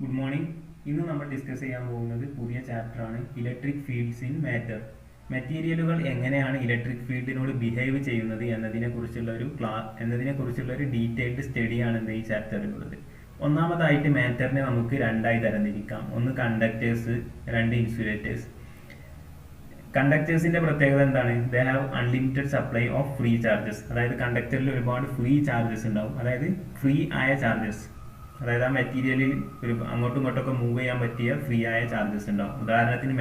Good morning. ഇന്ന് നമ്മൾ discuss ചെയ്യാൻ പോകുന്നത് പുതിയ ചാപ്റ്ററാണ് ഇലക്ട്രിക് ഫീൽഡ്സ് ഇൻ മാറ്റർ. മെറ്റീരിയലുകൾ എങ്ങനെയാണ് ഇലക്ട്രിക് ഫീൽഡിനോട് ബിഹേവ് ചെയ്യുന്നത് എന്നതിനെക്കുറിച്ചുള്ള ഒരു ഡീറ്റെയിൽഡ് സ്റ്റഡിയാണ് ഈ ചാപ്റ്ററിലുള്ളത്. ഒന്നാമതായിട്ട് മാറ്ററിനെ നമുക്ക് രണ്ടായി തരംതിരിക്കാം. ഒന്ന് കണ്ടക്ടേഴ്സ്, രണ്ട് ഇൻസുലേറ്റേഴ്സ്. കണ്ടക്ടേഴ്സിന്റെ പ്രത്യേകത എന്താണ്? They have unlimited supply of free charges. അതായത് കണ്ടക്ടറിൽ ഒരുപാട് ഫ്രീ ചാർജസ് ഉണ്ടാവും. അതായത് ഫ്രീ ആയ ചാർജസ്, അതായത് ആ മെറ്റീരിയലിൽ അങ്ങോട്ടും ഇങ്ങോട്ടൊക്കെ മൂവ് ചെയ്യാൻ പറ്റിയ ഫ്രീ ആയ ചാർജസ് ഉണ്ടാവും. ഉദാഹരണത്തിന്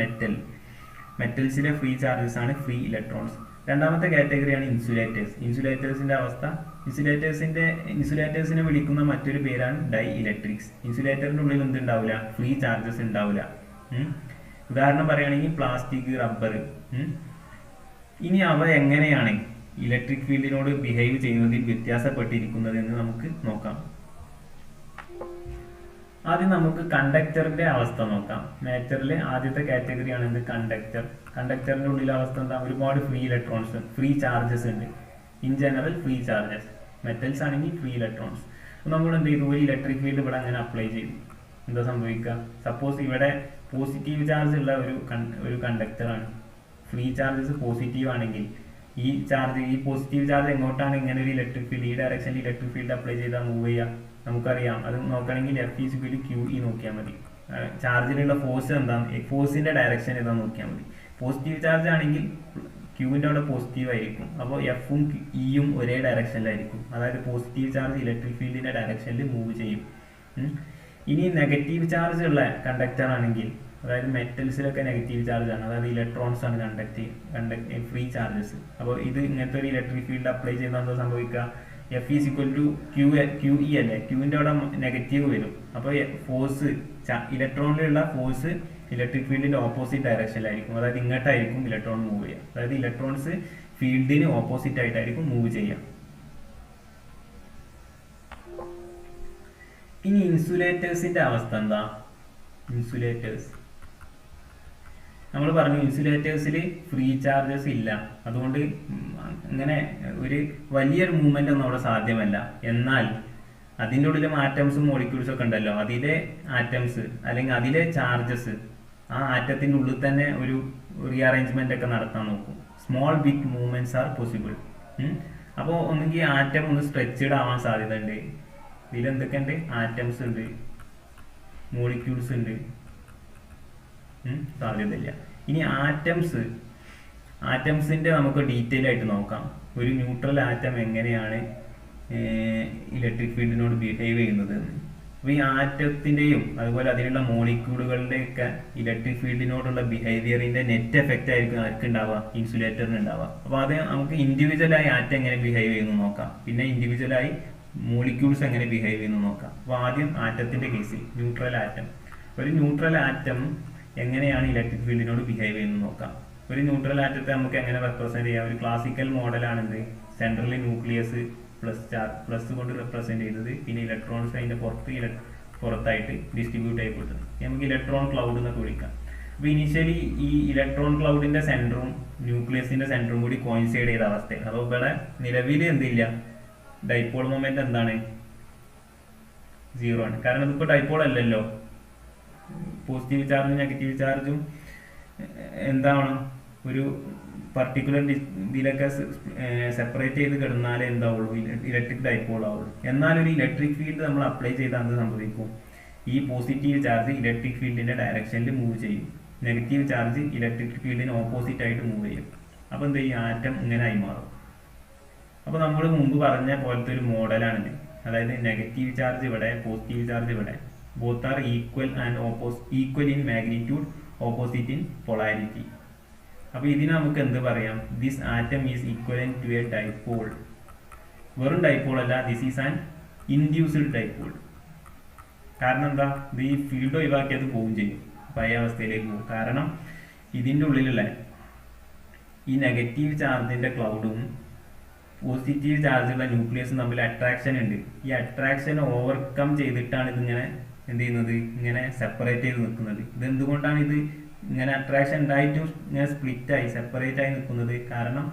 മെറ്റൽസിലെ ഫ്രീ ചാർജസ് ആണ് ഫ്രീ ഇലക്ട്രോൺസ്. രണ്ടാമത്തെ കാറ്റഗറിയാണ് ഇൻസുലേറ്റേഴ്സ്. ഇൻസുലേറ്റേഴ്സിന്റെ അവസ്ഥ, ഇൻസുലേറ്റേഴ്സിനെ വിളിക്കുന്ന മറ്റൊരു പേരാണ് ഡൈ ഇലക്ട്രിക്സ്. ഇൻസുലേറ്ററിന്റെ ഉള്ളിൽ എന്തുണ്ടാവില്ല? ഫ്രീ ചാർജസ് ഉണ്ടാവില്ല. ഉദാഹരണം പറയുകയാണെങ്കിൽ പ്ലാസ്റ്റിക്, റബ്ബർ. ഇനി അവ എങ്ങനെയാണ് ഇലക്ട്രിക് ഫീൽഡിനോട് ബിഹേവ് ചെയ്യുന്നതിൽ വ്യത്യാസപ്പെട്ടിരിക്കുന്നത് എന്ന് നമുക്ക് നോക്കാം. ആദ്യം നമുക്ക് കണ്ടക്ടറിന്റെ അവസ്ഥ നോക്കാം. മാറ്ററിലെ ആദ്യത്തെ കാറ്റഗറിയാണ് എന്ത്? കണ്ടക്ടർ. കണ്ടക്ടറിന്റെ ഉള്ളിലെ അവസ്ഥ എന്താ? ഒരുപാട് ഫ്രീ ഇലക്ട്രോൺസ്, ഫ്രീ ചാർജസ് ഉണ്ട്. In general free charges. Metals ആണെങ്കിൽ ഫ്രീ ഇലക്ട്രോൺസ്. നമ്മൾ എന്ത് ചെയ്തു? ഒരു ഇലക്ട്രിക് ഫീൽഡ് ഇവിടെ അങ്ങനെ അപ്ലൈ ചെയ്തു. എന്താ സംഭവിക്കുക? സപ്പോസ് ഇവിടെ പോസിറ്റീവ് ചാർജ് ഉള്ള ഒരു കണ്ടക്ടറാണ്. ഫ്രീ ചാർജസ് പോസിറ്റീവ് ആണെങ്കിൽ ഈ പോസിറ്റീവ് ചാർജ് എങ്ങോട്ടാണ് ഇങ്ങനെ ഒരു ഇലക്ട്രിക് ഫീൽഡ്, ഈ ഡയറക്ഷനിൽ ഇലക്ട്രിക് ഫീൽഡ് അപ്ലൈ ചെയ്താൽ മൂവ് ചെയ്യുക? നമുക്കറിയാം. അത് നോക്കണമെങ്കിൽ F=QE നോക്കിയാൽ മതി. ചാർജിലുള്ള ഫോഴ്സ് എന്താണ്, ഫോഴ്സിന്റെ ഡയറക്ഷൻ ഏതാ നോക്കിയാൽ മതി. പോസിറ്റീവ് ചാർജ് ആണെങ്കിൽ ക്യൂവിന്റെ അവിടെ പോസിറ്റീവ് ആയിരിക്കും. അപ്പോൾ എഫും ഇയും ഒരേ ഡയറക്ഷനിലായിരിക്കും. അതായത് പോസിറ്റീവ് ചാർജ് ഇലക്ട്രിക് ഫീൽഡിന്റെ ഡയറക്ഷനിൽ മൂവ് ചെയ്യും. ഇനി നെഗറ്റീവ് ചാർജ് ഉള്ള കണ്ടക്ടർ ആണെങ്കിൽ, അതായത് മെറ്റൽസിലൊക്കെ നെഗറ്റീവ് ചാർജ് ആണ്, അതായത് ഇലക്ട്രോൺസ് ആണ് ഫ്രീ ചാർജസ്. അപ്പോൾ ഇത് ഇങ്ങനത്തെ ഒരു ഇലക്ട്രിക് ഫീൽഡ് അപ്ലൈ ചെയ്താൽ എന്താ സംഭവിക്കുക? F=QE അല്ലേ? ക്യൂവിന്റെ അവിടെ നെഗറ്റീവ് വരും. അപ്പോൾ ഫോഴ്സ്, ഇലക്ട്രോണിലുള്ള ഫോഴ്സ് ഇലക്ട്രിക് ഫീൽഡിന്റെ ഓപ്പോസിറ്റ് ഡയറക്ഷനിലായിരിക്കും. അതായത് ഇങ്ങോട്ടായിരിക്കും ഇലക്ട്രോൺ മൂവ് ചെയ്യുക. അതായത് ഇലക്ട്രോൺസ് ഫീൽഡിന് ഓപ്പോസിറ്റ് ആയിട്ടായിരിക്കും മൂവ് ചെയ്യുക. ഇനി ഇൻസുലേറ്റേഴ്സിന്റെ അവസ്ഥ എന്താ? ഇൻസുലേറ്റേഴ്സ് നമ്മൾ പറഞ്ഞു, ഇൻസുലേറ്റേഴ്സിൽ ഫ്രീ ചാർജസ് ഇല്ല. അതുകൊണ്ട് ഇങ്ങനെ ഒരു വലിയൊരു മൂവ്മെന്റ് ഒന്നും അവിടെ സാധ്യമല്ല. എന്നാൽ അതിൻ്റെ ഉള്ളിലെ ആറ്റംസും മോളിക്യൂൾസും ഒക്കെ ഉണ്ടല്ലോ, അതിലെ ആറ്റംസ് അല്ലെങ്കിൽ അതിലെ ചാർജസ് ആ ആറ്റത്തിൻ്റെ ഉള്ളിൽ തന്നെ ഒരു റീഅറേഞ്ച്മെന്റ് ഒക്കെ നടത്താൻ നോക്കും. Small big movements are possible. അപ്പോൾ ഒന്നുകിൽ ആറ്റം ഒന്ന് സ്ട്രെച്ചഡ് ആവാൻ സാധ്യത ഉണ്ട്. ഇതിലെന്തൊക്കെയുണ്ട്? ആറ്റംസ് ഉണ്ട്, മോളിക്യൂൾസ് ഉണ്ട്, സാധ്യതയില്ല. ഇനി ആറ്റംസിന്റെ നമുക്ക് ഡീറ്റെയിൽ ആയിട്ട് നോക്കാം. ഒരു ന്യൂട്രൽ ആറ്റം എങ്ങനെയാണ് ഇലക്ട്രിക് ഫീൽഡിനോട് ബിഹേവ് ചെയ്യുന്നത്. അപ്പോൾ ഈ ആറ്റത്തിന്റെയും അതുപോലെ അതിലുള്ള മോളിക്യൂളുകളുടെയൊക്കെ ഇലക്ട്രിക് ഫീൽഡിനോടുള്ള ബിഹേവിയറിന്റെ നെറ്റ് എഫക്റ്റ് ആയിരിക്കും ആർക്ക് ഉണ്ടാവുക? ഇൻസുലേറ്ററിന് ഉണ്ടാവുക. അപ്പോൾ അത് നമുക്ക് ഇൻഡിവിജ്വലായി ആറ്റം എങ്ങനെ ബിഹേവ് ചെയ്യുന്നു നോക്കാം, പിന്നെ ഇൻഡിവിജ്വലായി മോളിക്യൂൾസ് എങ്ങനെ ബിഹേവ് ചെയ്യുന്നു നോക്കാം. അപ്പോൾ ആദ്യം ആറ്റത്തിന്റെ കേസിൽ ന്യൂട്രൽ ആറ്റം. ഒരു ന്യൂട്രൽ ആറ്റം എങ്ങനെയാണ് ഇലക്ട്രിക് ഫീൽഡിനോട് ബിഹേവ് ചെയ്യുന്നത് നോക്കാം. ഒരു ന്യൂട്രൽ ആറ്റത്തെ നമുക്ക് എങ്ങനെ റെപ്രസെന്റ് ചെയ്യാം? ഒരു ക്ലാസിക്കൽ മോഡലാണെന്ത്? സെൻട്രലി ന്യൂക്ലിയസ് പ്ലസ് കൊണ്ട് റെപ്രസെന്റ് ചെയ്തത്, പിന്നെ ഇലക്ട്രോൺസ് അതിന്റെ പുറത്തായിട്ട് ഡിസ്ട്രിബ്യൂട്ട് ചെയ്യപ്പെട്ടത്. നമുക്ക് ഇലക്ട്രോൺ ക്ലൗഡ് എന്നൊക്കെ വിളിക്കാം. അപ്പൊ ഇനിഷ്യലി ഈ ഇലക്ട്രോൺ ക്ലൗഡിന്റെ സെന്ററും ന്യൂക്ലിയസിന്റെ സെന്ററും കൂടി കോയിൻസൈഡ് ചെയ്ത അവസ്ഥയാണ്. അപ്പോൾ ഇവിടെ നിലവിൽ എന്തില്ല? ഡൈപോൾ മൊമെന്റ് എന്താണ്? 0 ആണ്. കാരണം ഇതിപ്പോ ഡൈപോൾ അല്ലല്ലോ. പോസിറ്റീവ് ചാർജും നെഗറ്റീവ് ചാർജും എന്താണ്? ഒരു പർട്ടിക്കുലർ ഇതിലൊക്കെ സെപ്പറേറ്റ് ചെയ്ത് കിടന്നാലേ എന്താവുള്ളൂ? ഇലക്ട്രിക് ഡൈപോൾ ആവുള്ളൂ. എന്നാൽ ഒരു ഇലക്ട്രിക് ഫീൽഡ് നമ്മൾ അപ്ലൈ ചെയ്താൽ എന്ത് സംഭവിക്കും? ഈ പോസിറ്റീവ് ചാർജ് ഇലക്ട്രിക് ഫീൽഡിന്റെ ഡയറക്ഷനിൽ മൂവ് ചെയ്യും, നെഗറ്റീവ് ചാർജ് ഇലക്ട്രിക് ഫീൽഡിന് ഓപ്പോസിറ്റ് ആയിട്ട് മൂവ് ചെയ്യും. അപ്പോൾ എന്ത് ചെയ്യും? ആറ്റം ഇങ്ങനെ ആയി മാറും. അപ്പോൾ നമ്മൾ മുമ്പ് പറഞ്ഞ പോലത്തെ ഒരു മോഡലാണിത്. അതായത് നെഗറ്റീവ് ചാർജ് ഇവിടെ, പോസിറ്റീവ് ചാർജ് ഇവിടെ. Both are equal in magnitude, opposite in polarity. അപ്പോൾ ഇതിന് നമുക്ക് എന്ത് പറയാം? This atom is equivalent to a dipole. വെറും ഡൈപോൾ അല്ല, this is an induced dipole. കാരണം എന്താ? ഇത് ഈ ഫീൽഡ് ഒഴിവാക്കിയത് പോവുകയും ചെയ്യും, പഴയ അവസ്ഥയിലേക്ക് പോകും. കാരണം ഇതിൻ്റെ ഉള്ളിലുള്ള ഈ നെഗറ്റീവ് ചാർജിന്റെ ക്ലൗഡും പോസിറ്റീവ് ചാർജുള്ള ന്യൂക്ലിയസും തമ്മിൽ അട്രാക്ഷൻ ഉണ്ട്. ഈ അട്രാക്ഷൻ ഓവർകം ചെയ്തിട്ടാണ് ഇതിങ്ങനെ എന്ത് ചെയ്യുന്നത്? ഇങ്ങനെ സെപ്പറേറ്റ് ചെയ്ത് നിൽക്കുന്നത്. ഇതെന്തുകൊണ്ടാണ് ഇത് ഇങ്ങനെ അട്രാക്ഷൻ ഉണ്ടായിട്ടും ഇങ്ങനെ സ്പ്ലിറ്റായി സെപ്പറേറ്റ് ആയി നിൽക്കുന്നത്? കാരണം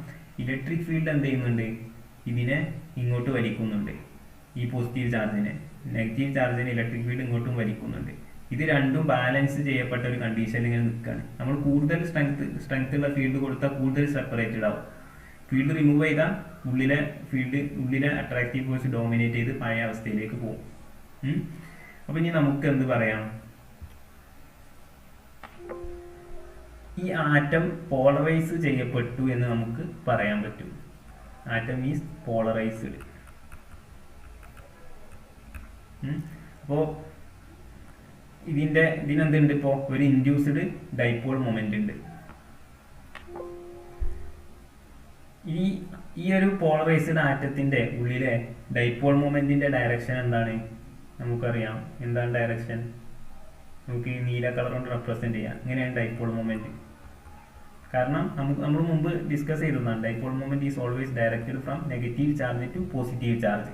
ഇലക്ട്രിക് ഫീൽഡ് എന്ത് ചെയ്യുന്നുണ്ട്? ഇതിനെ ഇങ്ങോട്ട് വലിക്കുന്നുണ്ട്. ഈ പോസിറ്റീവ് ചാർജിനെ, നെഗറ്റീവ് ചാർജിനെ ഇലക്ട്രിക് ഫീൽഡ് ഇങ്ങോട്ടും വലിക്കുന്നുണ്ട്. ഇത് രണ്ടും ബാലൻസ് ചെയ്യപ്പെട്ട ഒരു കണ്ടീഷനിൽ ഇങ്ങനെ നിൽക്കുകയാണ്. നമ്മൾ കൂടുതൽ സ്ട്രെങ്ത് ഉള്ള ഫീൽഡ് കൊടുത്താൽ കൂടുതൽ സെപ്പറേറ്റഡ് ആവും. ഫീൽഡ് റിമൂവ് ചെയ്താൽ ഉള്ളിലെ അട്രാക്റ്റീവ് ഫോഴ്സ് ഡോമിനേറ്റ് ചെയ്ത് പഴയ അവസ്ഥയിലേക്ക് പോകും. അപ്പൊ ഇനി നമുക്ക് എന്ത് പറയാം, ഈ ആറ്റം പോളറൈസ് ചെയ്യപ്പെട്ടു എന്ന് നമുക്ക് പറയാൻ പറ്റും. Atom is polarised. അപ്പോൾ ഇതിനെന്തുണ്ട്, ഇപ്പോൾ ഒരു ഇൻഡ്യൂസ്ഡ് ഡൈപോൾ മൊമെന്റ് ഉണ്ട്. ഈ ഒരു പോളറൈസ്ഡ് ആറ്റത്തിന്റെ ഉള്ളിലെ ഡൈപോൾ മൊമെന്റിന്റെ ഡയറക്ഷൻ എന്താണ് നമുക്കറിയാം. എന്താണ് ഡയറക്ഷൻ? നമുക്ക് ഈ നീല കളർ കൊണ്ട് റെപ്രസെന്റ് ചെയ്യാം. ഇങ്ങനെയാണ് ഡൈപോൾ മൊമെന്റ്. കാരണം നമ്മൾ മുമ്പ് ഡിസ്കസ് ചെയ്തതാണ്, dipole moment is always directed from negative charge to positive charge.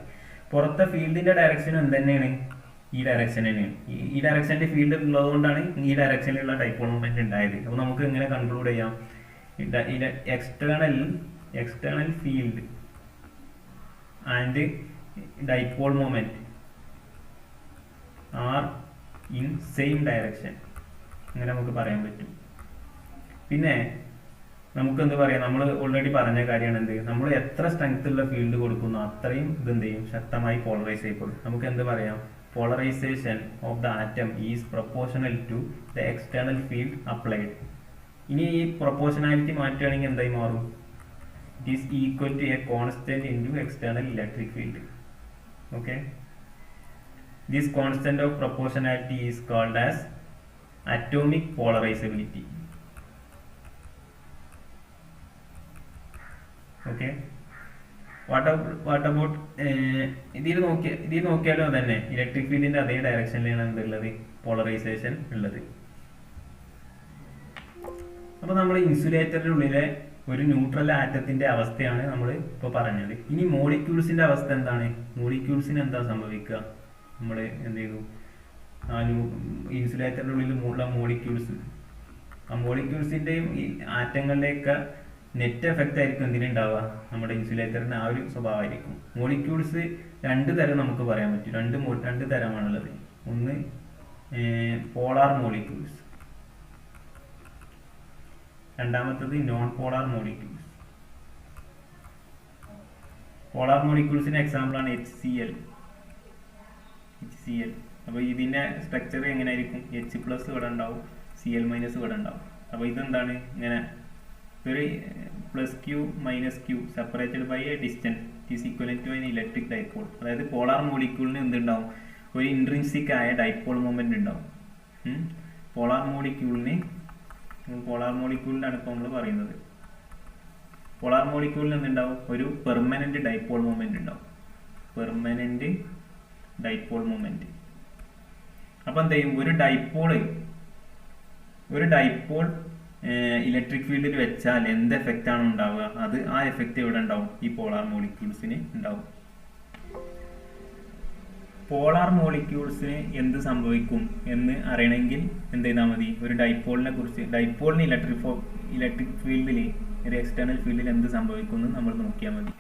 പുറത്തെ ഫീൽഡിന്റെ ഡയറക്ഷനും എന്ത് തന്നെയാണ്? ഈ ഡയറക്ഷൻ തന്നെയാണ്. ഈ ഡയറക്ഷനിൽ ഫീൽഡ് ഉള്ളതുകൊണ്ടാണ് ഈ ഡയറക്ഷനിലുള്ള ഡൈപോൾ മൊമെന്റ് ഉണ്ടായത്. അപ്പോൾ നമുക്ക് എങ്ങനെ കൺക്ലൂഡ് ചെയ്യാം? External field and dipole moment are in same direction, അങ്ങനെ നമുക്ക് പറയാൻ പറ്റും. പിന്നെ നമുക്ക് എന്ത് പറയാം, നമ്മൾ ഓൾറെഡി പറഞ്ഞ കാര്യമാണ് എന്ത്, നമ്മൾ എത്ര സ്ട്രെങ്ത് ഉള്ള ഫീൽഡ് കൊടുക്കുന്നു അത്രയും ഇതെന്ത് ചെയ്യും, ശക്തമായി പോളറൈസ് ചെയ്യപ്പെടും. നമുക്ക് എന്ത് പറയാം, polarization of the atom is proportional to the external field applied. ഇനി ഈ പ്രൊപ്പോർഷണാലിറ്റി മാറ്റുകയാണെങ്കിൽ എന്തായി മാറും? It is equal to a constant into external electric field. Okay, this constant of proportionality is called as atomic polarizability. Okay, what about ഇതിൽ നോക്കിയാലും തന്നെ electric ഫീൽഡിന്റെ അതേ ഡയറക്ഷനിലാണ് എന്തുള്ളത്, പോളറൈസേഷൻ ഉള്ളത്. അപ്പൊ നമ്മൾ ഇൻസുലേറ്ററിന്റെ ഉള്ളിലെ ഒരു ന്യൂട്രൽ ആറ്റത്തിന്റെ അവസ്ഥയാണ് നമ്മൾ ഇപ്പോൾ പറഞ്ഞത്. ഇനി മോളിക്യൂൾസിന്റെ അവസ്ഥ എന്താണ്? മോളിക്യൂൾസിന് എന്താ സംഭവിക്കുക? നമ്മൾ എന്ത് ചെയ്തു, ഇൻസുലേറ്ററിന്റെ ഉള്ളിലുള്ള മോളിക്യൂൾസ്, ആ മോളിക്യൂൾസിന്റെയും ഈ ആറ്റങ്ങളുടെയൊക്കെ നെറ്റ് എഫക്റ്റ് ആയിരിക്കും എന്തിനുണ്ടാവുക, നമ്മുടെ ഇൻസുലേറ്ററിന് ആ ഒരു സ്വഭാവമായിരിക്കും. മോളിക്യൂൾസ് രണ്ട് തരം നമുക്ക് പറയാൻ പറ്റും. രണ്ട് തരമാണുള്ളത്. ഒന്ന് പോളാർ മോളിക്യൂൾസ്, രണ്ടാമത്തത് നോൺ പോളാർ മോളിക്യൂൾസ്. പോളാർ മോളിക്യൂൾസിന്റെ എക്സാമ്പിൾ ആണ് HCl. അപ്പോൾ ഇതിന്റെ സ്ട്രക്ചർ എങ്ങനെയായിരിക്കും? H+ ഇവിടെ ഉണ്ടാവും, Cl- ഇവിടെ ഉണ്ടാവും. അപ്പോൾ ഇതെന്താണ്, ഇങ്ങനെ ഒരു +q - q separated by a distance is equivalent to an electric dipole. അതായത് പോളാർ മോളിക്യൂളിന് എന്തുണ്ടാവും, ഒരു ഇൻട്രിൻസിക് ആയ ഡൈപോൾ മൊമെന്റ് ഉണ്ടാവും. പോളാർ മോളിക്യൂളിനാണ് ഇപ്പോൾ നമ്മൾ പറയുന്നത്. പോളാർ മോളിക്യൂളിന് എന്തുണ്ടാവും, ഒരു പെർമനന്റ് ഡൈപോൾ മൊമെന്റ് ഉണ്ടാവും. Permanent dipole moment. അപ്പൊ എന്ത് ചെയ്യും, ഒരു ഡൈപോൾ ഇലക്ട്രിക് ഫീൽഡിൽ വെച്ചാൽ എന്ത് എഫക്റ്റ് ആണ് ഉണ്ടാവുക, ആ എഫക്റ്റ് എവിടെ ഉണ്ടാവും, ഈ പോളാർ മോളിക്യൂൾസിന് ഉണ്ടാവും. പോളാർ മോളിക്യൂൾസിന് എന്ത് സംഭവിക്കും എന്ന് അറിയണമെങ്കിൽ എന്ത് ചെയ്താൽ മതി, ഒരു ഡൈപോളിന് ഇലക്ട്രിക് ഫീൽഡിൽ, ഒരു എക്സ്റ്റേണൽ ഫീൽഡിൽ എന്ത് സംഭവിക്കും എന്ന് നമ്മൾ നോക്കിയാൽ മതി.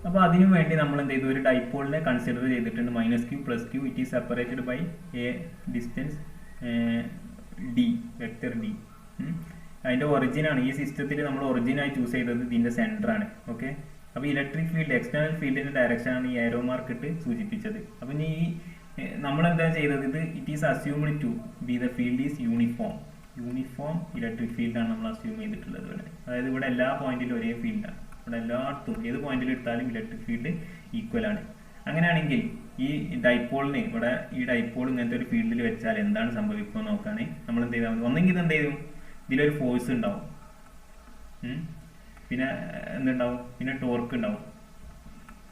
അപ്പോൾ അതിനു വേണ്ടി നമ്മൾ എന്ത് ചെയ്തു, ഒരു ഡൈപോളിനെ കൺസിഡർ ചെയ്തിട്ടുണ്ട്. -q + q it is separated by a distance d, vector d. അതിന്റെ ഒറിജിൻ ആണ് ഈ സിസ്റ്റത്തിൽ നമ്മൾ ഒറിജിനായി ചൂസ് ചെയ്തത് ഇതിന്റെ സെന്റർ ആണ്. ഓക്കെ, അപ്പോൾ ഇലക്ട്രിക് ഫീൽഡ്, എക്സ്റ്റേണൽ ഫീൽഡിന്റെ ഡയറക്ഷൻ ആണ് ഈ ആരോ മാർക്ക് ഇട്ട് സൂചിപ്പിച്ചത്. അപ്പോൾ ഇനി നമ്മൾ എന്താ ചെയ്തത്, it is assumed to be the field is uniform electric ഫീൽഡാണ് നമ്മൾ അസ്യൂം ചെയ്തിട്ടുള്ളത് ഇവിടെ. അതായത് ഇവിടെ എല്ലാ പോയിന്റിലും ഒരേ ഫീൽഡാണ്. ഇവിടെ എല്ലായിടത്തും ഏത് പോയിന്റിൽ എടുത്താലും ഇലക്ട്രിക് ഫീൽഡ് ഈക്വൽ ആണ്. അങ്ങനെയാണെങ്കിൽ ഈ ഡൈപോളിന് ഈ ഡൈപോൾ ഇങ്ങനത്തെ ഒരു ഫീൽഡിൽ വെച്ചാൽ എന്താണ് സംഭവിക്കുക നോക്കുകയാണെങ്കിൽ നമ്മൾ എന്ത് ചെയ്താൽ മതി, ഒന്നെങ്കിൽ എന്ത് ചെയ്യും, ഇതിലൊരു ഫോഴ്സ് ഉണ്ടാവും, പിന്നെ എന്തുണ്ടാവും, പിന്നെ ടോർക്ക് ഉണ്ടാവും.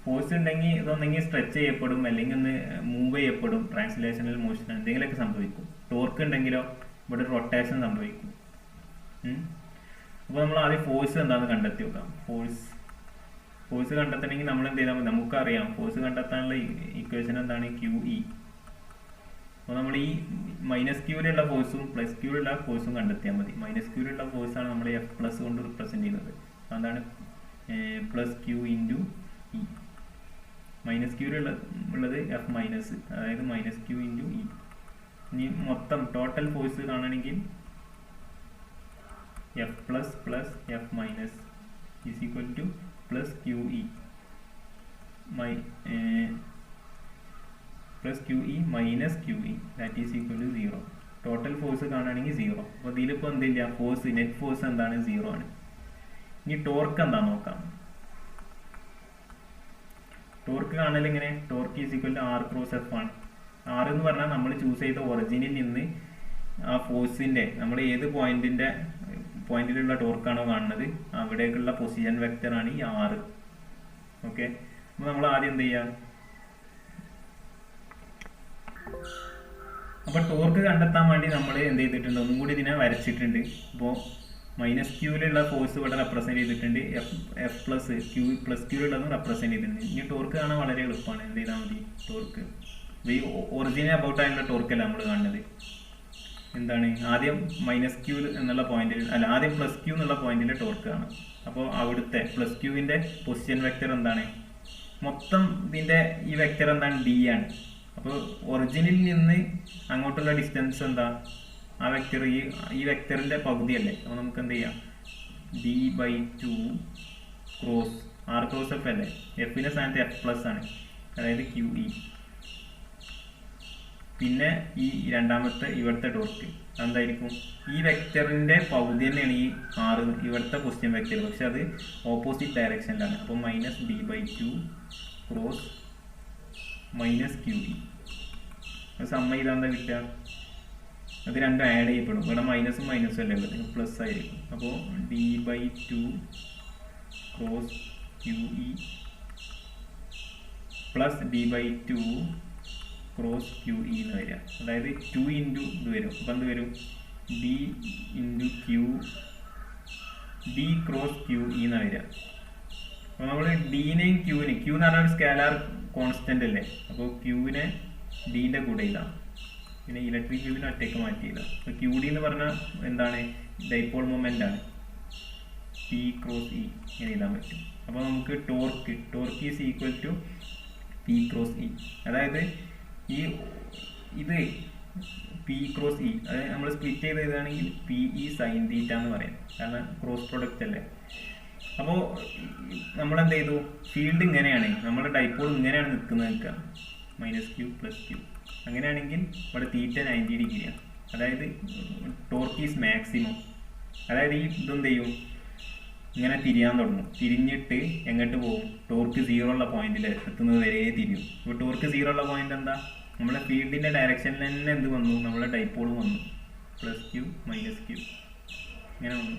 ഫോഴ്സ് ഉണ്ടെങ്കിൽ ഇതൊന്നെങ്കിൽ സ്ട്രെച്ച് ചെയ്യപ്പെടും, അല്ലെങ്കിൽ ഒന്ന് മൂവ് ചെയ്യപ്പെടും, ട്രാൻസ്ലേഷണൽ മോഷൻ എന്തെങ്കിലുമൊക്കെ സംഭവിക്കും. ടോർക്ക് ഉണ്ടെങ്കിലോ ഇവിടെ റൊട്ടേഷൻ സംഭവിക്കും. അപ്പോൾ നമ്മൾ ആദ്യം ഫോഴ്സ് എന്താണെന്ന് കണ്ടെത്തി നോക്കാം. ഫോഴ്സ് കണ്ടെത്തണമെങ്കിൽ നമ്മൾ എന്ത് ചെയ്താൽ മതി, നമുക്കറിയാം ഫോഴ്സ് കണ്ടെത്താനുള്ള ഇക്വേഷൻ എന്താണ്, QE. അപ്പോൾ നമ്മൾ ഈ -q ഫോഴ്സും +q ഫോഴ്സും കണ്ടെത്തിയാൽ മതി. -q ഫോഴ്സാണ് നമ്മൾ F+ കൊണ്ട് റിപ്രസെന്റ് ചെയ്യുന്നത്. അതാണ് +q × E. -q ഉള്ളത് F-, അതായത് -q × E. ഇനി മൊത്തം ടോട്ടൽ ഫോഴ്സ് കാണണമെങ്കിൽ F plus plus F minus is equal to plus QE plus QE minus QE that is equal to 0. Total force കാണുകയാണെങ്കിൽ 0. അപ്പോൾ ഇതിലിപ്പോൾ എന്തില്ല, ഫോഴ്സ് നെറ്റ് ഫോഴ്സ് എന്താണ്, 0 ആണ്. ഇനി ടോർക്ക് എന്താ നോക്കാം. ടോർക്ക് കാണൽ എങ്ങനെ, torque is equal to r cross F ആണ്. ആർ എന്ന് പറഞ്ഞാൽ നമ്മൾ ചൂസ് ചെയ്ത ഒറിജിനിൽ നിന്ന് ആ ഫോഴ്സിന്റെ നമ്മൾ ഏത് പോയിന്റിലുള്ള ടോർക്കാണോ കാണുന്നത് അവിടേക്കുള്ള പൊസിഷൻ വെക്ടർ ആണ് ഈ ആറ്. ഓക്കെ, അപ്പോൾ നമ്മൾ ആദ്യം എന്ത് ചെയ്യാം, അപ്പോൾ ടോർക്ക് കണ്ടെത്താൻ വേണ്ടി നമ്മൾ എന്ത് ചെയ്തിട്ടുണ്ട്, ഒന്നും കൂടി ഇതിനെ വരച്ചിട്ടുണ്ട്. ഇപ്പോൾ മൈനസ് ക്യൂവിലുള്ള ഫോഴ്സ് ഇവിടെ റെപ്രസെന്റ് ചെയ്തിട്ടുണ്ട്, എഫ് പ്ലസ് ക്യൂ പ്ലസ് ക്യൂവിലുള്ളതും റെപ്രസെന്റ് ചെയ്തിട്ടുണ്ട്. ഇനി ടോർക്ക് കാണാൻ വളരെ എളുപ്പമാണ്. എന്ത് ചെയ്താൽ മതി, ടോർക്ക് ഈ ഒറിജിനൽ അബൌട്ട് ആയിട്ടുള്ള ടോർക്കല്ല നമ്മൾ കാണുന്നത്. എന്താണ്, ആദ്യം മൈനസ് ക്യൂ എന്നുള്ള പോയിന്റിൽ അല്ല, ആദ്യം പ്ലസ് ക്യൂ എന്നുള്ള പോയിന്റിലെ ടോർക്ക് ആണ്. അപ്പോൾ അവിടുത്തെ പ്ലസ് ക്യൂവിന്റെ പൊസിഷൻ വെക്ടർ എന്താണ്, മൊത്തം ഇതിന്റെ ഈ വെക്ടർ എന്താണ്, ഡി ആണ്. അപ്പോൾ ഒറിജിനിൽ നിന്ന് അങ്ങോട്ടുള്ള ഡിസ്റ്റൻസ് എന്താ, ആ വെക്ടർ ഈ വെക്ടറിന്റെ പകുതിയല്ലേ. അപ്പോൾ നമുക്ക് എന്ത് ചെയ്യാം, d/2 cross R cross F അല്ലേ, എഫിന്റെ സ്ഥാനത്ത് എഫ് പ്ലസ് ആണ്, അതായത് QE. പിന്നെ ഈ രണ്ടാമത്തെ ഇവിടുത്തെ ടോർക്ക് എന്തായിരിക്കും, ഈ വെക്ടറിന്റെ പകുതി തന്നെയാണ് ഈ ആറ് ഇവിടുത്തെ പൊസിഷൻ വെക്ടർ, പക്ഷെ അത് ഓപ്പോസിറ്റ് ഡയറക്ഷനിലാണ്. അപ്പോൾ -d/2 ക്രോസ് -QE. സമ്മ ചെയ്താൽ എന്താ കിട്ടുക, അത് രണ്ടും ആഡ് ചെയ്യപ്പെടും. ഇവിടെ മൈനസും മൈനസും അല്ലേ ഉള്ളത്, പ്ലസ് ആയിരിക്കും. അപ്പോൾ d/2 cross QE plus d/2 cross QE എന്ന് വരിക. അതായത് 2 ഇൻറ്റു ഇത് വരും. അപ്പം എന്ത് വരും, d into d cross QE എന്ന് വരിക. അപ്പോൾ നമ്മൾ ഡിനെയും ക്യൂവിനെയും, ക്യൂ എന്ന് പറഞ്ഞാൽ ഒരു സ്കാലാർ കോൺസ്റ്റന്റ് അല്ലേ, അപ്പോൾ ക്യൂവിനെ ഡിന്റെ കൂടെ ഇതാ, പിന്നെ ഇലക്ട്രിക് ഫീൽഡിനെ ഒറ്റയ്ക്ക് മാറ്റിയില്ല. അപ്പോൾ QD എന്ന് പറഞ്ഞാൽ എന്താണ്, ഡൈപോൾ മൊമെന്റ് ആണ്, P ക്രോസ് E ഇങ്ങനെ എഴുതാൻ പറ്റും. അപ്പോൾ നമുക്ക് torque is equal to P cross E. അതായത് ഇത് P ക്രോസ് E, അതായത് നമ്മൾ സ്പ്ലിറ്റ് ചെയ്ത് എഴുതുകയാണെങ്കിൽ PE സൈൻ തീറ്റ എന്ന് പറയാം, കാരണം ക്രോസ് പ്രൊഡക്റ്റ് അല്ലേ. അപ്പോൾ നമ്മളെന്ത് ചെയ്തു, ഫീൽഡ് ഇങ്ങനെയാണ്, നമ്മുടെ ഡൈപോൾ ഇങ്ങനെയാണ് നിൽക്കുക, -Q + Q. അങ്ങനെയാണെങ്കിൽ ഇവിടെ തീറ്റ 90 ഡിഗ്രിയാണ്. അതായത് ടോർക്ക് ഈസ് മാക്സിമം. അതായത് ഈ ഇതെന്ത് ചെയ്യും, ഇങ്ങനെ തിരിയാൻ തുടങ്ങും. തിരിഞ്ഞിട്ട് എങ്ങോട്ട് പോകും, ടോർക്ക് 0 ഉള്ള പോയിന്റിൽ എത്തുന്നത് വരെ തിരിയും. ഇപ്പോൾ ടോർക്ക് 0 ഉള്ള പോയിന്റ് എന്താ, നമ്മുടെ ഫീൽഡിന്റെ ഡയറക്ഷനിൽ തന്നെ എന്ത് വന്നു, നമ്മളെ ഡൈപോളും വന്നു, +Q -Q ഇങ്ങനെ വന്നു.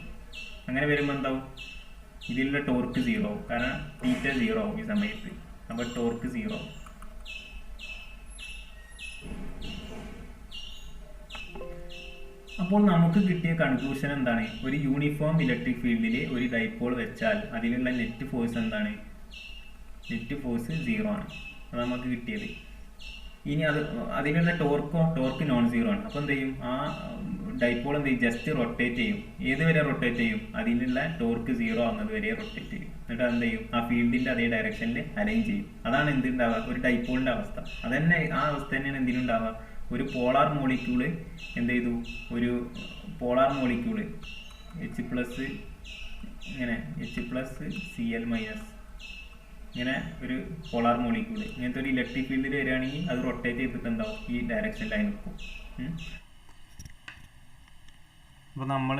അങ്ങനെ വരുമ്പോൾ എന്താവും, ഇതിലുള്ള ടോർക്ക് 0 ആവും, കാരണം തീറ്റ 0 ആവും ഈ സമയത്ത്. അപ്പോൾ ടോർക്ക് 0 ആവും. അപ്പോൾ നമുക്ക് കിട്ടിയ കൺക്ലൂഷൻ എന്താണ്, ഒരു യൂണിഫോം ഇലക്ട്രിക് ഫീൽഡിൽ ഒരു ഡൈപോൾ വെച്ചാൽ അതിലുള്ള നെറ്റ് ഫോഴ്സ് എന്താണ്, നെറ്റ് ഫോഴ്സ് 0 ആണ്. അത് നമുക്ക് കിട്ടിയത്. ഇനി അതിലുള്ള ടോർക്ക് നോൺ 0 ആണ്. അപ്പോൾ എന്ത് ചെയ്യും, ആ ഡൈപോൾ എന്ത് ചെയ്യും, ജസ്റ്റ് റൊട്ടേറ്റ് ചെയ്യും. ഏത് വരെ റൊട്ടേറ്റ് ചെയ്യും, അതിലുള്ള ടോർക്ക് 0 ആവുന്നത് വരെ റൊട്ടേറ്റ് ചെയ്യും. എന്നിട്ട് എന്ത് ചെയ്യും, ആ ഫീൽഡിന്റെ അതേ ഡയറക്ഷനിൽ അലൈൻ ചെയ്യും. അതാണ് എന്തുണ്ടാവുക, ഒരു ഡൈപോളിന്റെ അവസ്ഥ. അതന്നെ ആ അവസ്ഥ തന്നെയാണ് എന്തിനുണ്ടാവുക, ഒരു പോളാർ മോളിക്യൂള് എന്ത് ചെയ്തു, ഒരു പോളാർ മോളിക്യൂള് H+ ഇങ്ങനെ H+Cl- ഇങ്ങനെ ഒരു പോളാർ മോളിക്യൂള് ഇങ്ങനത്തെ ഒരു ഇലക്ട്രിക് ഫീൽഡിൽ വരികയാണെങ്കിൽ അത് റൊട്ടേറ്റ് ചെയ്തിട്ടുണ്ടാവും, ഈ ഡയറക്ഷനിലായി നിൽക്കും. അപ്പോൾ നമ്മൾ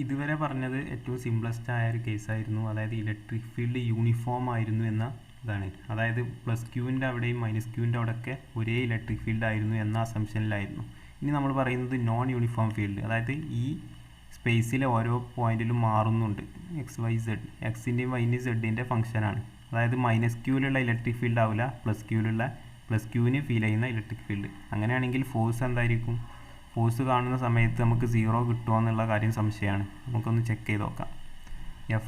ഇതുവരെ പറഞ്ഞത് ഏറ്റവും സിംപ്ലസ്റ്റ് ആയ ഒരു കേസായിരുന്നു. അതായത് ഇലക്ട്രിക് ഫീൽഡ് യൂണിഫോം ആയിരുന്നു എന്ന ഇതാണ്. അതായത് +Qൻ്റെ അവിടെയും -Qൻ്റെ അവിടെയൊക്കെ ഒരേ ഇലക്ട്രിക് ഫീൽഡ് ആയിരുന്നു എന്ന അസംഷനിലായിരുന്നു. ഇനി നമ്മൾ പറയുന്നത് നോൺ യൂണിഫോം ഫീൽഡ്, അതായത് ഈ സ്പേസിലെ ഓരോ പോയിന്റിലും മാറുന്നുണ്ട്. XYZ, എക്സിൻ്റെയും വൈൻ്റെയും സെഡിൻ്റെ ഫംഗ്ഷനാണ്. അതായത് -Qയിലുള്ള ഇലക്ട്രിക് ഫീൽഡ് ആവില്ല +Qന് ഫീൽ ചെയ്യുന്ന ഇലക്ട്രിക് ഫീൽഡ്. അങ്ങനെയാണെങ്കിൽ ഫോഴ്സ് എന്തായിരിക്കും, ഫോഴ്സ് കാണുന്ന സമയത്ത് നമുക്ക് 0 കിട്ടുമോ എന്നുള്ള കാര്യം സംശയമാണ്. നമുക്കൊന്ന് ചെക്ക് ചെയ്ത് നോക്കാം. F+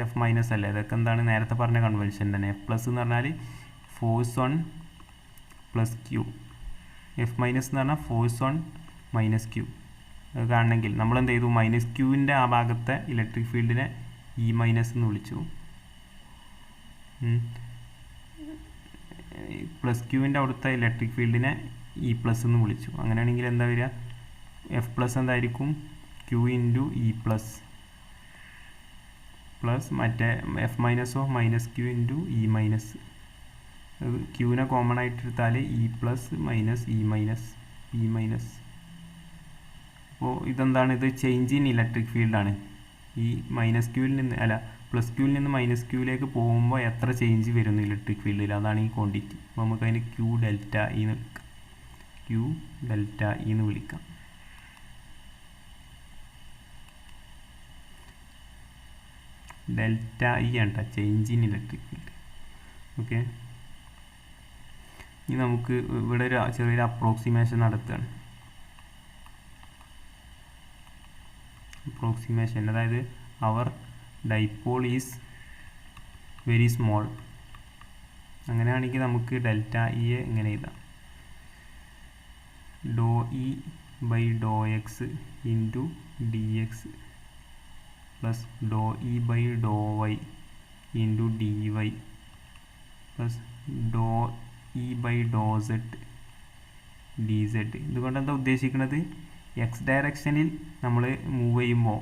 F- അല്ലേ, ഇതൊക്കെ എന്താണ് നേരത്തെ പറഞ്ഞ കൺവെൻഷൻ തന്നെ. F+ എന്ന് പറഞ്ഞാൽ ഫോഴ്സ് ഓൺ +Q, F- എന്ന് പറഞ്ഞാൽ ഫോഴ്സ് ഓൺ -Q. അത് കാണണമെങ്കിൽ നമ്മൾ എന്ത് ചെയ്തു, -Qൻ്റെ ആ ഭാഗത്തെ ഇലക്ട്രിക് ഫീൽഡിനെ E- എന്ന് വിളിച്ചു, +Qൻ്റെ അവിടുത്തെ ഇലക്ട്രിക് ഫീൽഡിനെ ഇ പ്ലസ് എന്ന് വിളിച്ചു. അങ്ങനെയാണെങ്കിൽ എന്താ വരിക, എഫ് പ്ലസ് എന്തായിരിക്കും, Q into E plus plus മറ്റേ എഫ് മൈനസോ minus Q into E minus. ക്യൂവിനെ കോമൺ ആയിട്ട് എടുത്താൽ E plus minus E minus E minus. അപ്പോൾ ഇതെന്താണ്, ഇത് ചേഞ്ച് ഇൻ ഇലക്ട്രിക് ഫീൽഡാണ്. ഈ മൈനസ് ക്യൂവിൽ നിന്ന് അല്ല പ്ലസ് ക്യൂവിൽ നിന്ന് മൈനസ് ക്യൂവിലേക്ക് പോകുമ്പോൾ എത്ര ചേഞ്ച് വരുന്നു ഇലക്ട്രിക് ഫീൽഡിൽ, അതാണ് ഈ ക്വാണ്ടിറ്റി. അപ്പോൾ നമുക്ക് അതിന് ക്യൂ ഡെൽറ്റ ഇ എന്ന് വിളിക്കാം. ക്യൂ ഡെൽറ്റ ഇ എന്ന് വിളിക്കാം. ഡെൽറ്റ ഇ ആണ് change in electric field. Okay, ഇനി നമുക്ക് ഇവിടെ ഒരു ചെറിയൊരു അപ്രോക്സിമേഷൻ നടത്തുകയാണ്. അപ്രോക്സിമേഷൻ, അതായത് our dipole is very small. അങ്ങനെയാണെങ്കിൽ നമുക്ക് ഡെൽറ്റ ഇയെ ഇങ്ങനെ എഴുതാം, do E by do X into D X plus do E by do Y into D Y plus do E by do Z D Z. ഇതുകൊണ്ട് എന്താ ഉദ്ദേശിക്കുന്നത്, X ഡയറക്ഷനിൽ നമ്മൾ മൂവ് ചെയ്യുമ്പോൾ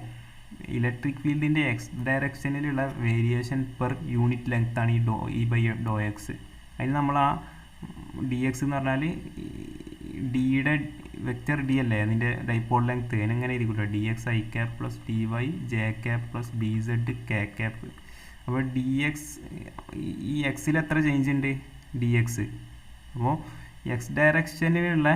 ഇലക്ട്രിക് ഫീൽഡിൻ്റെ എക്സ് ഡയറക്ഷനിലുള്ള വേരിയേഷൻ പെർ യൂണിറ്റ് ലെങ്ത് ആണ് ഈ ഡോ ഇ ബൈ ഡോ എക്സ്. അതിന് നമ്മൾ ആ ഡി എക്സ് എന്ന് പറഞ്ഞാൽ ഡിയുടെ വെക്റ്റർ ഡി അല്ലേ അതിൻ്റെ ഡൈപോൾ ലെങ്ത്, അതിനെങ്ങനെ ഇരിക്കൂട്ടോ, D X I cap plus T Y J cap plus B Z K cap. അപ്പോൾ ഡി എക്സ് ഈ എക്സിൽ എത്ര ചേഞ്ച് ഉണ്ട്, ഡി എക്സ്. അപ്പോൾ എക്സ് ഡയറക്ഷനിലുള്ള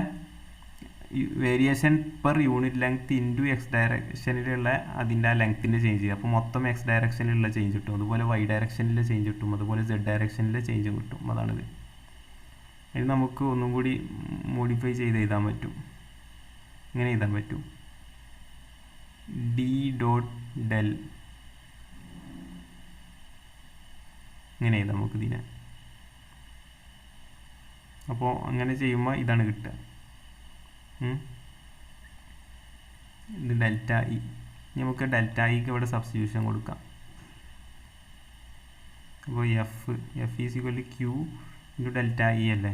variation per unit length into X ഡയറക്ഷനിലുള്ള അതിൻ്റെ ആ ലെങ്ത്തിൻ്റെ ചേഞ്ച് ചെയ്യും. അപ്പോൾ മൊത്തം എക്സ് ഡയറക്ഷനിലുള്ള ചേഞ്ച് കിട്ടും, അതുപോലെ വൈ ഡയറക്ഷനിലെ ചേഞ്ച് കിട്ടും, അതുപോലെ സെഡ് ഡയറക്ഷനിലെ ചേഞ്ചും കിട്ടും. അതാണിത്. ഇത് നമുക്ക് ഒന്നും കൂടി മോഡിഫൈ ചെയ്ത് എഴുതാൻ പറ്റും. ഇങ്ങനെ എഴുതാൻ പറ്റും, ഡി ഡോട്ട് ഡെൽ. ഇങ്ങനെ എഴുതാം നമുക്ക് ഇതിനെ. അപ്പോൾ അങ്ങനെ ചെയ്യുമ്പോൾ ഇതാണ് കിട്ടുക, ഇത് ഡെൽറ്റ ഇ. നമുക്ക് ഡെൽറ്റ ഇക്ക് ഇവിടെ സബ്സ്റ്റിറ്റ്യൂഷൻ കൊടുക്കാം. അപ്പോൾ F is equal to q into delta E അല്ലേ.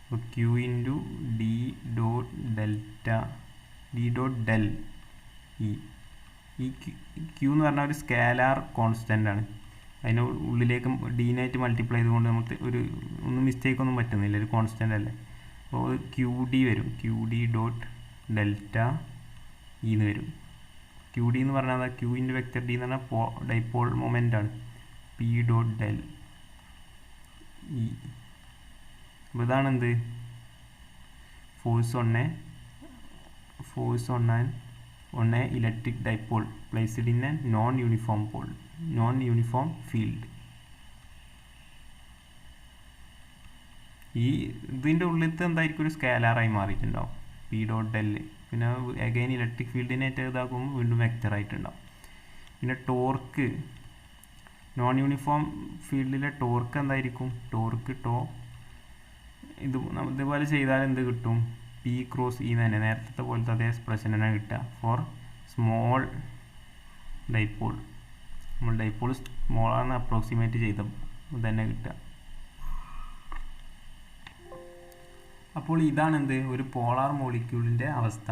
അപ്പോൾ q into d dot delta d dot del E. ഈ ക്യൂ എന്ന് പറഞ്ഞാൽ ഒരു സ്കേലാർ കോൺസ്റ്റൻ്റ് ആണ്. അതിന് ഉള്ളിലേക്ക് ഡീനായിട്ട് മൾട്ടിപ്ലൈ ചെയ്തുകൊണ്ട് നമുക്ക് ഒന്നും മിസ്റ്റേക്ക് ഒന്നും പറ്റുന്നില്ല, ഒരു കോൺസ്റ്റൻ്റ് അല്ലേ. അപ്പോൾ ക്യൂ ഡി വരും, q d dot delta E എന്ന് വരും. ക്യൂ ഡി എന്ന് പറഞ്ഞാൽ ക്യൂവിൻ്റെ വെക്റ്റർ ഡി എന്ന് പറഞ്ഞാൽ ഡൈപോൾ മൊമെൻ്റ് ആണ്, പി ഡോട്ട് ഡെൽ ഇ. അപ്പോൾ ഇതാണ് എന്ത്, force on A electric dipole placed in A non uniform field. ഈ ഇതിൻ്റെ ഉള്ളിലത്തെ എന്തായിരിക്കും, ഒരു സ്കേലാറായി മാറിയിട്ടുണ്ടാവും, പി ഡോട്ട് ഡെൽ. പിന്നെ അഗൈൻ ഇലക്ട്രിക് ഫീൽഡിനായിട്ട് ഇതാക്കുമ്പോൾ വീണ്ടും വെക്റ്ററായിട്ടുണ്ടാവും. പിന്നെ ടോർക്ക്, നോൺ യൂണിഫോം ഫീൽഡിലെ ടോർക്ക് എന്തായിരിക്കും, ടോർക്ക് ഇതുപോലെ ചെയ്താൽ എന്ത് കിട്ടും, പി ക്രോസ് ഇ തന്നെ, നേരത്തെ പോലത്തെ അതേ എക്സ്പ്രഷൻ തന്നെ കിട്ടുക ഫോർ സ്മോൾ ഡൈപോൾ. നമ്മൾ ഡൈപോൾ സ്മോളാണെന്ന് അപ്രോക്സിമേറ്റ് ചെയ്തപ്പോൾ തന്നെ കിട്ടുക. അപ്പോൾ ഇതാണ് എന്ത്, ഒരു പോളാർ മോളിക്യൂളിൻ്റെ അവസ്ഥ.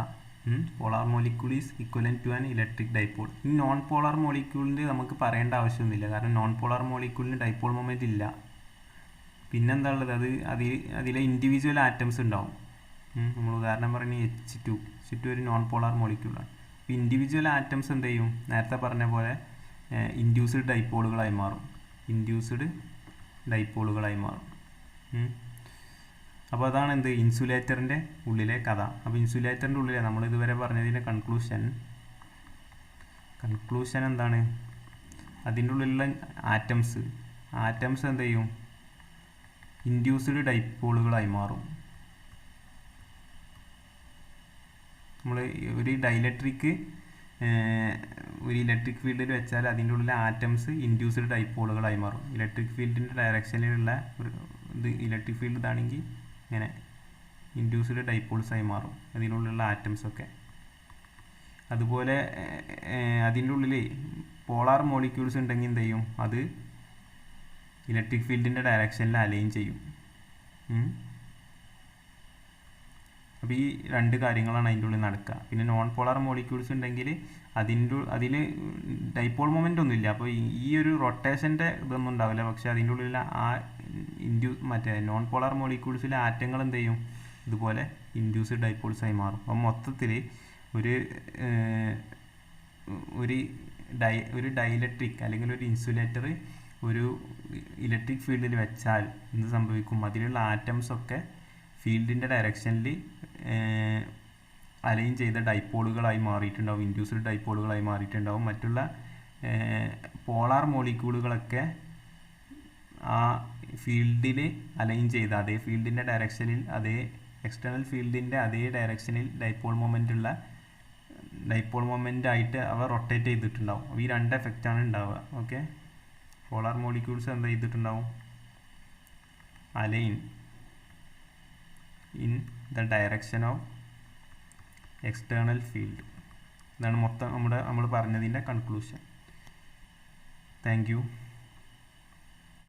Polar molecule is equivalent to an electric dipole. ഈ നോൺ പോളാർ മോളിക്യൂളിൻ്റെ നമുക്ക് പറയേണ്ട ആവശ്യമൊന്നുമില്ല, കാരണം നോൺ പോളാർ മോളിക്യൂളിന് ഡൈപോൾ മൊമെൻ്റ് ഇല്ല. പിന്നെന്താ ഉള്ളത്, അതിലെ ഇൻഡിവിജ്വൽ ആറ്റംസ് ഉണ്ടാവും. നമ്മൾ ഉദാഹരണം പറയുന്നത് H2 ഒരു നോൺ പോളാർ മോളിക്യൂളാണ്. അപ്പോൾ ഇൻഡിവിജ്വൽ ആറ്റംസ് എന്ത് ചെയ്യും, നേരത്തെ പറഞ്ഞ പോലെ ഇൻഡ്യൂസ്ഡ് ഡൈപോളുകളായി മാറും. അപ്പോൾ അതാണ് എന്ത്, ഇൻസുലേറ്ററിൻ്റെ ഉള്ളിലെ കഥ. അപ്പോൾ ഇൻസുലേറ്ററിൻ്റെ ഉള്ളിലെ നമ്മൾ ഇതുവരെ പറഞ്ഞതിൻ്റെ കൺക്ലൂഷൻ എന്താണ്, അതിൻ്റെ ഉള്ളിലുള്ള ആറ്റംസ് എന്ത് ചെയ്യും, ഇൻഡ്യൂസ്ഡ് ഡൈപോളുകളായി മാറും. നമ്മൾ ഒരു ഇലക്ട്രിക് ഫീൽഡിൽ വെച്ചാൽ അതിൻ്റെ ഉള്ളിലെ ആറ്റംസ് ഇൻഡ്യൂസ്ഡ് ഡൈപോളുകളായി മാറും. ഇലക്ട്രിക് ഫീൽഡിൻ്റെ ഡയറക്ഷനിലുള്ള ഇലക്ട്രിക് ഫീൽഡ് ഇതാണെങ്കിൽ ഇങ്ങനെ ഇൻഡ്യൂസ്ഡ് ഡൈപോൾസായി മാറും അതിനുള്ളിലുള്ള ആറ്റംസൊക്കെ. അതുപോലെ അതിൻ്റെ ഉള്ളിൽ പോളാർ മോളിക്യൂൾസ് ഉണ്ടെങ്കിൽ എന്ത് ചെയ്യും, അത് ഇലക്ട്രിക് ഫീൽഡിൻ്റെ ഡയറക്ഷനിൽ അലൈൻ ചെയ്യും. അപ്പോൾ ഈ രണ്ട് കാര്യങ്ങളാണ് അതിൻ്റെ ഉള്ളിൽ നടക്കുക. പിന്നെ നോൺ പോളാർ മോളിക്യൂൾസ് ഉണ്ടെങ്കിൽ അതിൽ ഡൈപോൾ മൊമെൻ്റ് ഒന്നുമില്ല. അപ്പോൾ ഈ ഒരു റൊട്ടേഷൻ്റെ ഇതൊന്നും ഉണ്ടാവില്ല. പക്ഷേ അതിൻ്റെ ഉള്ളിൽ ആ മറ്റേ നോൺ പോളാർ മോളിക്യൂൾസിലെ ആറ്റങ്ങൾ എന്ത് ചെയ്യും, ഇതുപോലെ ഇൻഡ്യൂസ്ഡ് ഡൈപോൾസായി മാറും. അപ്പം മൊത്തത്തിൽ ഒരു ഒരു ഡൈലക്ട്രിക് അല്ലെങ്കിൽ ഒരു ഇൻസുലേറ്റർ ഒരു ഇലക്ട്രിക് ഫീൽഡിൽ വെച്ചാൽ എന്ത് സംഭവിക്കും, അതിലുള്ള ആറ്റംസൊക്കെ ഫീൽഡിൻ്റെ ഡയറക്ഷനിൽ അലൈൻ ചെയ്ത ഡൈപോളുകളായി മാറിയിട്ടുണ്ടാവും, ഇൻഡ്യൂസ്ഡ് ഡൈപോളുകളായി മാറിയിട്ടുണ്ടാവും. മറ്റുള്ള പോളാർ മോളിക്യൂളുകളൊക്കെ ആ ഫീൽഡിൽ അലൈൻ ചെയ്ത അതേ ഫീൽഡിൻ്റെ ഡയറക്ഷനിൽ, അതേ എക്സ്റ്റേണൽ ഫീൽഡിൻ്റെ അതേ ഡയറക്ഷനിൽ ഡൈപോൾ മൊമെൻ്റ് ആയിട്ട് അവ റൊട്ടേറ്റ് ചെയ്തിട്ടുണ്ടാവും. ഈ രണ്ട് എഫക്റ്റാണ് ഉണ്ടാവുക. ഓക്കെ, പോളാർ മോളിക്യൂൾസ് എന്താ ചെയ്തിട്ടുണ്ടാവും, align in the direction of external field. ഇതാണ് മൊത്തം നമ്മൾ പറഞ്ഞതിൻ്റെ കൺക്ലൂഷൻ. Thank you.